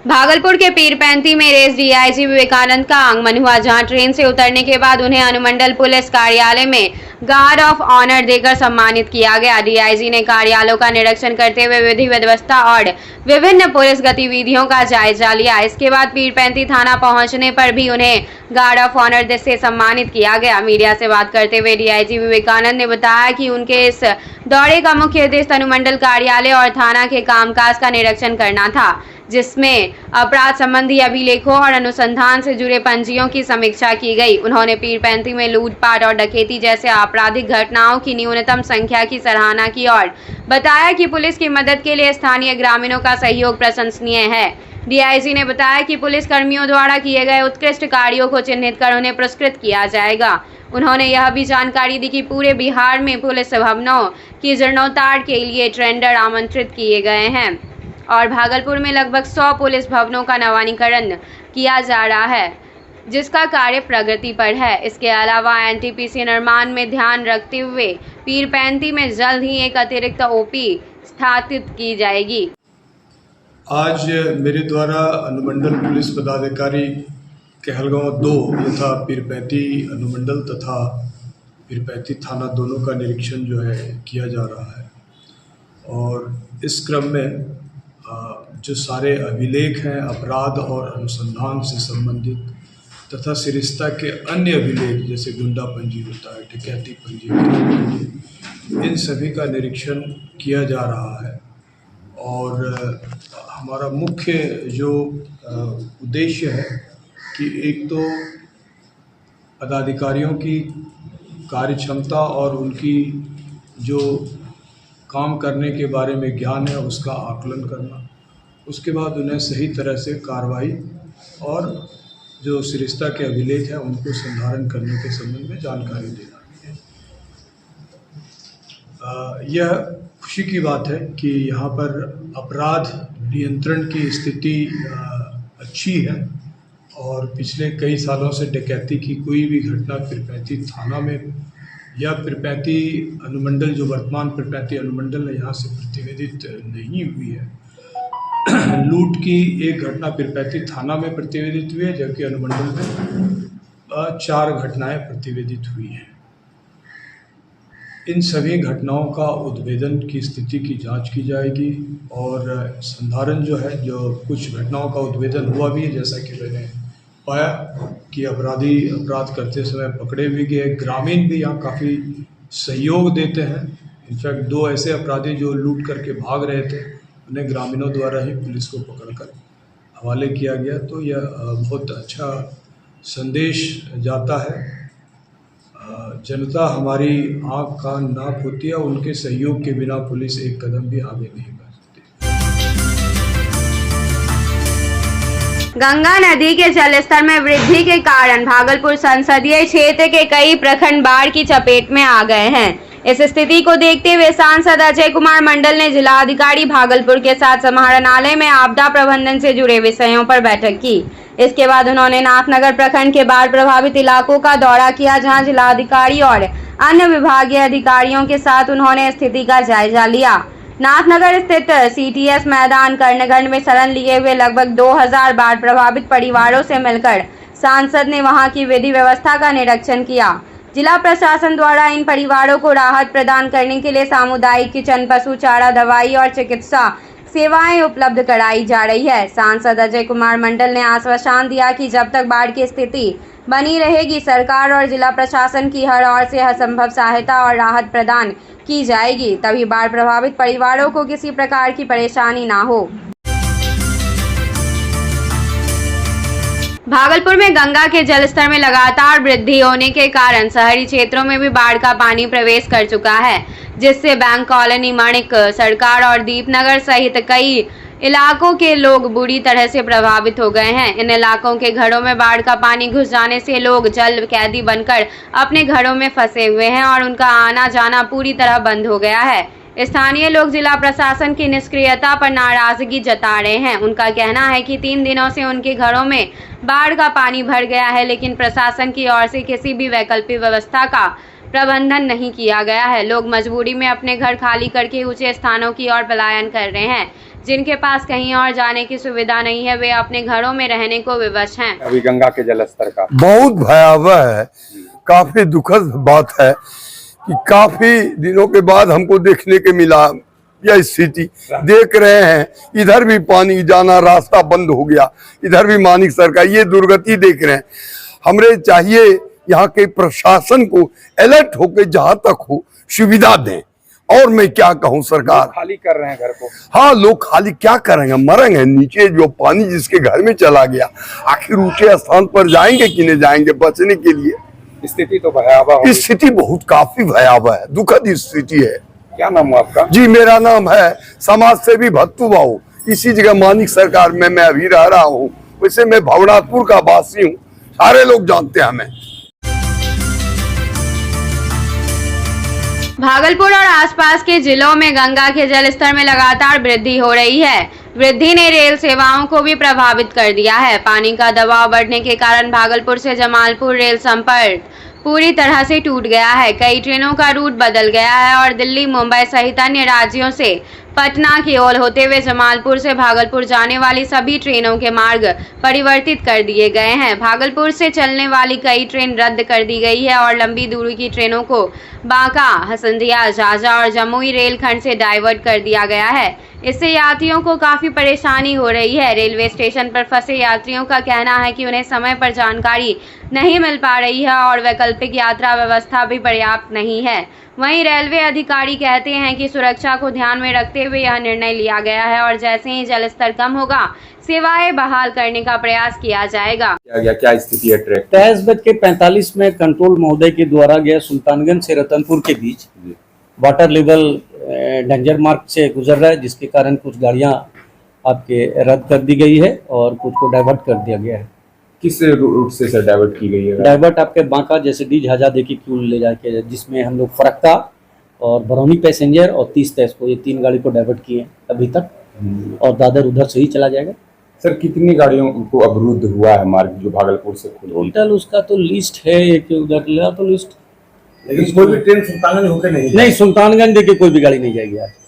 भागलपुर के पीरपैंती में race DIG Vivekananda का आगमन हुआ, जहां ट्रेन से उतरने के बाद उन्हें अनुमंडल पुलिस कार्यालय में गार्ड ऑफ ऑनर देकर सम्मानित किया गया। डीआईजी ने कार्यालयों का निरीक्षण करते हुए विधि व्यवस्था और विभिन्न पुलिस गतिविधियों का जायजा लिया। इसके बाद पीरपैंती थाना पहुंचने पर भी उन्हें गार्ड ऑफ ऑनर से सम्मानित किया गया। मीडिया से बात करते हुए डीआईजी विवेकानंद ने बताया कि उनके इस दौरे का मुख्य उद्देश्य अनुमंडल कार्यालय और थाना के कामकाज का निरीक्षण करना था, जिसमें अपराध संबंधी अभिलेखों और अनुसंधान से जुड़े पंजियों की समीक्षा की गई। उन्होंने पीरपैंती में लूटपाट और डकैती जैसे आपराधिक घटनाओं की न्यूनतम संख्या की सराहना की और बताया कि पुलिस की मदद के लिए स्थानीय ग्रामीणों का सहयोग प्रशंसनीय है। डीआईजी ने बताया कि पुलिस कर्मियों द्वारा किए गए उत्कृष्ट कार्यों को चिन्हित कर उन्हें पुरस्कृत किया जाएगा। उन्होंने यह भी जानकारी दी कि पूरे बिहार में पुलिस भवनों की जीर्णोद्धार के लिए टेंडर आमंत्रित किए गए हैं और भागलपुर में लगभग 100 पुलिस भवनों का नवीनीकरण किया जा रहा है, जिसका कार्य प्रगति पर है। इसके अलावा एनटीपीसी निर्माण में ध्यान रखते हुए पीरपैंती में जल्द ही एक अतिरिक्त ओपी स्थापित की जाएगी। आज मेरे द्वारा अनुमंडल पुलिस पदाधिकारी कहलगांव 2 यथा पीरपैंती अनुमंडल तथा पीरपैंती थाना दोनों का निरीक्षण जो है किया जा रहा है और इस क्रम में जो सारे अभिलेख हैं अपराध और अनुसंधान से संबंधित तथा सरिस्ता के अन्य अभिलेख जैसे गुंडा पंजी होता है, डकैती पंजी, इन सभी का निरीक्षण किया जा रहा है। और हमारा मुख्य जो उद्देश्य है कि एक तो पदाधिकारियों की कार्य क्षमता और उनकी जो काम करने के बारे में ज्ञान है उसका आकलन करना, उसके बाद उन्हें सही तरह से कार्रवाई और जो सरिस्ता के अभिलेख हैं उनको संधारण करने के संबंध में जानकारी देना। यह खुशी की बात है कि यहाँ पर अपराध नियंत्रण की स्थिति अच्छी है और पिछले कई सालों से डकैती की कोई भी घटना पीरपैंती थाना में या पीरपैंती अनुमंडल जो वर्तमान पीरपैंती अनुमंडल है यहाँ से प्रतिवेदित नहीं हुई है। लूट की एक घटना पीरपैंती थाना में प्रतिवेदित हुई है, जबकि अनुमंडल में 4 घटनाएं प्रतिवेदित हुई हैं। इन सभी घटनाओं का उद्भेदन की स्थिति की जांच की जाएगी और संधारण जो है, जो कुछ घटनाओं का उद्भेदन हुआ भी है, जैसा कि मैंने पाया कि अपराधी अपराध करते समय पकड़े भी गए। ग्रामीण भी यहाँ काफ़ी सहयोग देते हैं। इनफैक्ट 2 ऐसे अपराधी जो लूट करके भाग रहे थे उन्हें ग्रामीणों द्वारा ही पुलिस को पकड़कर हवाले किया गया। तो यह बहुत अच्छा संदेश जाता है। जनता हमारी आँख कान नाक होती है, उनके सहयोग के बिना पुलिस एक कदम भी आगे नहीं बढ़ सकती। गंगा नदी के जलस्तर में वृद्धि के कारण भागलपुर संसदीय क्षेत्र के कई प्रखंड बाढ़ की चपेट में आ गए हैं। इस स्थिति को देखते हुए सांसद अजय कुमार मंडल ने जिलाधिकारी भागलपुर के साथ समाहरणालय में आपदा प्रबंधन से जुड़े विषयों पर बैठक की। इसके बाद उन्होंने नाथनगर प्रखंड के बाढ़ प्रभावित इलाकों का दौरा किया, जहां जिलाधिकारी और अन्य विभागीय अधिकारियों के साथ उन्होंने स्थिति का जायजा लिया। नाथनगर स्थित सीटीएस मैदान कर्णगंड में शरण लिए हुए लगभग 2000 बाढ़ प्रभावित परिवारों से मिलकर सांसद ने वहां की विधि व्यवस्था का निरीक्षण किया। जिला प्रशासन द्वारा इन परिवारों को राहत प्रदान करने के लिए सामुदायिक किचन, पशु चारा, दवाई और चिकित्सा सेवाएं उपलब्ध कराई जा रही है। सांसद अजय कुमार मंडल ने आश्वासन दिया कि जब तक बाढ़ की स्थिति बनी रहेगी, सरकार और जिला प्रशासन की हर ओर से हर संभव सहायता और राहत प्रदान की जाएगी, तभी बाढ़ प्रभावित परिवारों को किसी प्रकार की परेशानी ना हो। भागलपुर में गंगा के जलस्तर में लगातार वृद्धि होने के कारण शहरी क्षेत्रों में भी बाढ़ का पानी प्रवेश कर चुका है, जिससे बैंक कॉलोनी, माणिक सरकार और दीपनगर सहित कई इलाकों के लोग बुरी तरह से प्रभावित हो गए हैं। इन इलाकों के घरों में बाढ़ का पानी घुस जाने से लोग जल कैदी बनकर अपने घरों में फंसे हुए हैं और उनका आना जाना पूरी तरह बंद हो गया है। स्थानीय लोग जिला प्रशासन की निष्क्रियता पर नाराजगी जता रहे हैं। उनका कहना है कि 3 दिनों से उनके घरों में बाढ़ का पानी भर गया है, लेकिन प्रशासन की ओर से किसी भी वैकल्पिक व्यवस्था का प्रबंधन नहीं किया गया है। लोग मजबूरी में अपने घर खाली करके ऊंचे स्थानों की ओर पलायन कर रहे हैं। जिनके पास कहीं और जाने की सुविधा नहीं है, वे अपने घरों में रहने को विवश हैं। अभी गंगा के जलस्तर का बहुत भयावह है। काफी दुखद बात है कि काफी दिनों के बाद हमको देखने के मिला यह स्थिति। देख रहे हैं इधर भी पानी जाना रास्ता बंद हो गया, इधर भी मानिक सरकार ये दुर्गति देख रहे हैं। हमरे चाहिए यहाँ के प्रशासन को अलर्ट होकर जहां तक हो सुविधा दें। और मैं क्या कहूँ, सरकार खाली कर रहे हैं घर को। हाँ, लोग खाली क्या करेंगे, मरेंगे। नीचे जो पानी जिसके घर में चला गया, आखिर ऊंचे स्थान पर जाएंगे कि नहीं जाएंगे बचने के लिए। स्थिति तो भयावह, स्थिति बहुत काफी भयावह है, दुखद स्थिति है। क्या नाम है आपका? जी, मेरा नाम है समाज सेवी भत्तू बाबू। इसी जगह मानिक सरकार में मैं अभी रह रहा हूँ। वैसे मैं भवनाथपुर का वासी हूँ, सारे लोग जानते हैं हमें। भागलपुर और आसपास के जिलों में गंगा के जलस्तर में लगातार वृद्धि हो रही है। वृद्धि ने रेल सेवाओं को भी प्रभावित कर दिया है। पानी का दबाव बढ़ने के कारण भागलपुर से जमालपुर रेल संपर्क पूरी तरह से टूट गया है। कई ट्रेनों का रूट बदल गया है और दिल्ली, मुंबई सहित अन्य राज्यों से पटना की ओर होते हुए जमालपुर से भागलपुर जाने वाली सभी ट्रेनों के मार्ग परिवर्तित कर दिए गए हैं। भागलपुर से चलने वाली कई ट्रेन रद्द कर दी गई है और लंबी दूरी की ट्रेनों को बांका, हसनदिया, झाझा और जमुई रेलखंड से डाइवर्ट कर दिया गया है। इससे यात्रियों को काफी परेशानी हो रही है। रेलवे स्टेशन पर फंसे यात्रियों का कहना है कि उन्हें समय पर जानकारी नहीं मिल पा रही है और वैकल्पिक यात्रा व्यवस्था भी पर्याप्त नहीं है। वहीं रेलवे अधिकारी कहते हैं कि सुरक्षा को ध्यान में रखते हुए यह निर्णय लिया गया है और जैसे ही जलस्तर कम होगा सेवाएं बहाल करने का प्रयास किया जाएगा। क्या स्थिति है ट्रैक? 23:45 में कंट्रोल महोदय के द्वारा गया सुल्तानगंज से रतनपुर के बीच वाटर लेवल डेंजर मार्क से गुजर रहा है, जिसके कारण कुछ गाड़ियां आपके रद्द कर दी गई है और कुछ को डाइवर्ट कर दिया गया है। किस रूट से सर डाइवर्ट की गई है? डाइवर्ट आपके बांका जैसे डी झाझा देखी क्यों ले जाके, जिसमें हम लोग फरक्का और बरौनी पैसेंजर और 30 तेईस को, ये 3 गाड़ी को डाइवर्ट किए अभी तक और दादर उधर से ही चला जाएगा। सर कितनी गाड़ियों को अवरुद्ध हुआ है मार्ग जो भागलपुर से खुली? टोटल उसका तो लिस्ट है, एक उधर लिया तो लिस्ट, लेकिन कोई भी ट्रेन सुल्तानगंज होकर नहीं सुल्तानगंज देखिए कोई भी गाड़ी नहीं जाएगी आज।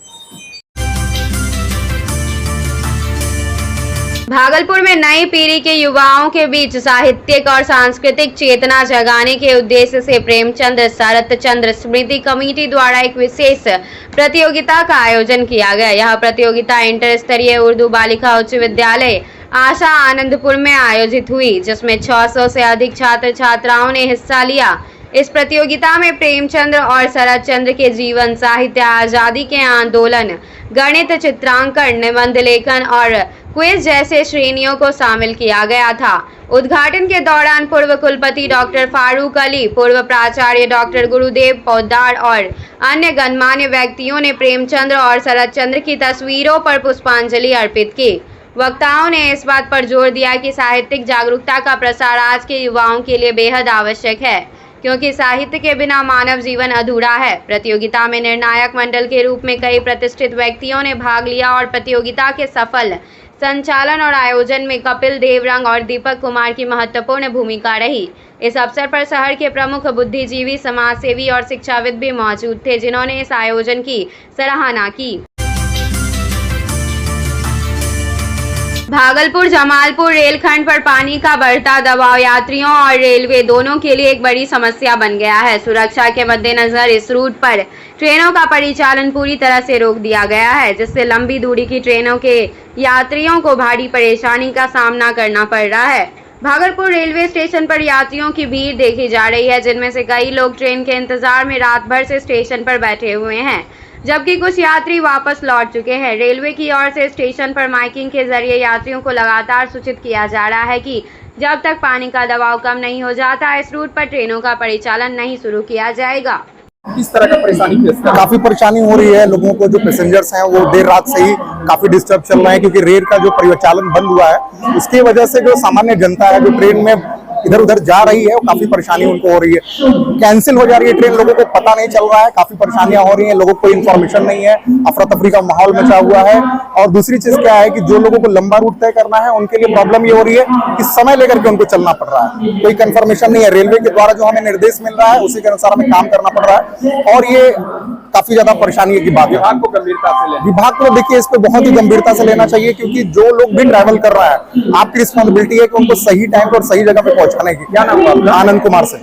भागलपुर में नई पीढ़ी के युवाओं के बीच साहित्यिक और सांस्कृतिक चेतना जगाने के उद्देश्य से प्रेमचंद शरतचंद्र स्मृति कमेटी द्वारा एक विशेष प्रतियोगिता का आयोजन किया गया। यह प्रतियोगिता इंटर स्तरीय उर्दू बालिका उच्च विद्यालय आशा आनंदपुर में आयोजित हुई, जिसमें 600 से अधिक छात्र छात्राओं ने हिस्सा लिया। इस प्रतियोगिता में प्रेमचंद्र और शरतचंद्र के जीवन, साहित्य, आजादी के आंदोलन, गणित, चित्रांकन, निबंध लेखन और क्विज जैसे श्रेणियों को शामिल किया गया था। उद्घाटन के दौरान पूर्व कुलपति डॉक्टर फारूक अली, पूर्व प्राचार्य डॉक्टर गुरुदेव पोद्दार और अन्य गणमान्य व्यक्तियों ने प्रेमचंद्र और शरतचंद्र की तस्वीरों पर पुष्पांजलि अर्पित की। वक्ताओं ने इस बात पर जोर दिया कि साहित्यिक जागरूकता का प्रसार आज के युवाओं के लिए बेहद आवश्यक है, क्योंकि साहित्य के बिना मानव जीवन अधूरा है। प्रतियोगिता में निर्णायक मंडल के रूप में कई प्रतिष्ठित व्यक्तियों ने भाग लिया और प्रतियोगिता के सफल संचालन और आयोजन में कपिल देवरंग और दीपक कुमार की महत्वपूर्ण भूमिका रही। इस अवसर पर शहर के प्रमुख बुद्धिजीवी, समाजसेवी और शिक्षाविद भी मौजूद थे, जिन्होंने इस आयोजन की सराहना की। भागलपुर जमालपुर रेलखंड पर पानी का बढ़ता दबाव यात्रियों और रेलवे दोनों के लिए एक बड़ी समस्या बन गया है। सुरक्षा के मद्देनजर इस रूट पर ट्रेनों का परिचालन पूरी तरह से रोक दिया गया है, जिससे लंबी दूरी की ट्रेनों के यात्रियों को भारी परेशानी का सामना करना पड़ रहा है। भागलपुर रेलवे स्टेशन पर यात्रियों की भीड़ देखी जा रही है, जिनमें से कई लोग ट्रेन के इंतजार में रात भर से स्टेशन पर बैठे हुए हैं, जबकि कुछ यात्री वापस लौट चुके हैं। रेलवे की ओर से स्टेशन पर माइकिंग के जरिए यात्रियों को लगातार सूचित किया जा रहा है कि जब तक पानी का दबाव कम नहीं हो जाता, इस रूट पर ट्रेनों का परिचालन नहीं शुरू किया जाएगा। किस तरह का परेशानी फेस कर? काफी परेशानी हो रही है लोगों को। जो पैसेंजर्स हैं वो देर रात से ही काफी डिस्टर्ब चल रहे हैं, क्योंकि रेल का जो परिचालन बंद हुआ है, उसकी वजह से जो सामान्य जनता है जो ट्रेन में इधर उधर जा रही है, काफी परेशानी उनको हो रही है। कैंसिल हो जा रही है ट्रेन, लोगों को पता नहीं चल रहा है, काफी परेशानियां हो रही हैं, लोगों को कोई इन्फॉर्मेशन नहीं है, अफरा तफरी का माहौल मचा हुआ है। और दूसरी चीज क्या है कि जो लोगों को लंबा रूट तय करना है उनके लिए प्रॉब्लम ये हो रही है कि समय लेकर के उनको चलना पड़ रहा है, कोई कंफर्मेशन नहीं है। रेलवे के द्वारा जो हमें निर्देश मिल रहा है उसी के अनुसार हमें काम करना पड़ रहा है और ये काफी ज्यादा परेशानी की बात है। विभाग को गंभीरता से लेना, विभाग को देखिए इस पे बहुत ही गंभीरता से लेना चाहिए, क्योंकि जो लोग भी ट्रैवल कर रहा है आपकी रिस्पॉन्सिबिलिटी है कि उनको सही टाइम पर और सही जगह पे पहुंचाने की। क्या नाम है आपका? आनंद कुमार से।